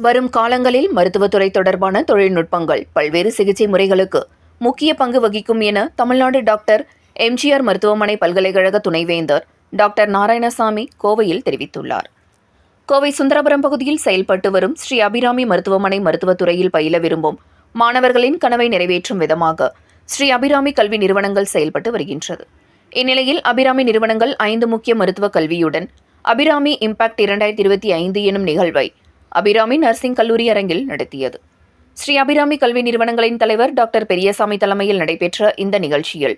வரும் காலங்களில் மருத்துவத்துறை தொடர்பான தொழில்நுட்பங்கள் பல்வேறு சிகிச்சை முறைகளுக்கு முக்கிய பங்கு வகிக்கும் என தமிழ்நாடு டாக்டர் எம்ஜிஆர் மருத்துவமனை பல்கலைக்கழக துணைவேந்தர் டாக்டர் நாராயணசாமி கோவையில் தெரிவித்துள்ளார். கோவை சுந்தரபுரம் பகுதியில் செயல்பட்டு வரும் ஸ்ரீ அபிராமி மருத்துவமனை மருத்துவத்துறையில் பயில விரும்பும் மாணவர்களின் கனவை நிறைவேற்றும் விதமாக ஸ்ரீ அபிராமி கல்வி நிறுவனங்கள் செயல்பட்டு வருகின்றது. இந்நிலையில் அபிராமி நிறுவனங்கள் 5 முக்கிய மருத்துவ கல்வியுடன் அபிராமி இம்பாக்ட் 2025 எனும் நிகழ்வை அபிராமி நர்சிங் கல்லூரி அரங்கில் நடத்தியது. ஸ்ரீ அபிராமி கல்வி நிறுவனங்களின் தலைவர் டாக்டர் பெரியசாமி தலைமையில் நடைபெற்ற இந்த நிகழ்ச்சியில்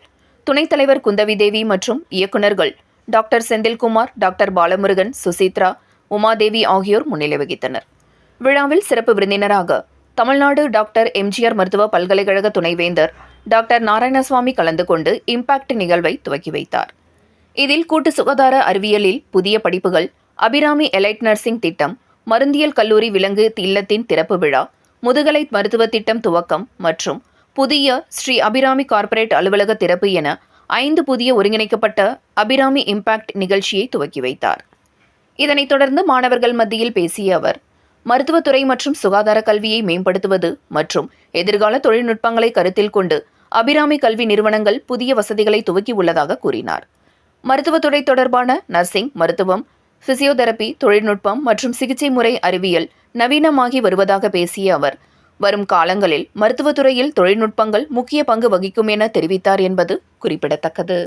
துணைத் தலைவர் குந்தவி தேவி மற்றும் இயக்குநர்கள் டாக்டர் செந்தில்குமார், டாக்டர் பாலமுருகன், சுசித்ரா, உமாதேவி ஆகியோர் முன்னிலை வகித்தனர். விழாவில் சிறப்பு விருந்தினராக தமிழ்நாடு டாக்டர் எம்ஜிஆர் மருத்துவ பல்கலைக்கழக துணைவேந்தர் டாக்டர் நாராயணசுவாமி கலந்து கொண்டு இம்பாக்ட் நிகழ்வை துவக்கி வைத்தார். இதில் கூட்டு சுகாதார அறிவியலில் புதிய படிப்புகள், அபிராமி எலைட் நர்சிங் திட்டம், மருந்தியல் கல்லூரி விலங்கு இல்லத்தின் திறப்பு விழா, முதுகலை மருத்துவ திட்டம் துவக்கம் மற்றும் புதிய ஸ்ரீ அபிராமி கார்ப்பரேட் அலுவலக திறப்பு என 5 புதிய ஒருங்கிணைக்கப்பட்ட அபிராமி இம்பாக்ட் நிகழ்ச்சியை துவக்கி வைத்தார். இதனைத் தொடர்ந்து மாணவர்கள் மத்தியில் பேசிய அவர், மருத்துவத்துறை மற்றும் சுகாதார கல்வியை மேம்படுத்துவது மற்றும் எதிர்கால தொழில்நுட்பங்களை கருத்தில் கொண்டு அபிராமி கல்வி நிறுவனங்கள் புதிய வசதிகளை துவக்கி உள்ளதாக கூறினார். மருத்துவத்துறை தொடர்பான நர்சிங், மருத்துவம், பிசியோதெரபி, தொழில்நுட்பம் மற்றும் சிகிச்சை முறை அறிவியல் நவீனமாகி வருவதாக பேசிய அவர், வரும் காலங்களில் மருத்துவத்துறையில் தொழில்நுட்பங்கள் முக்கிய பங்கு வகிக்கும் என தெரிவித்தார் என்பது குறிப்பிடத்தக்கது.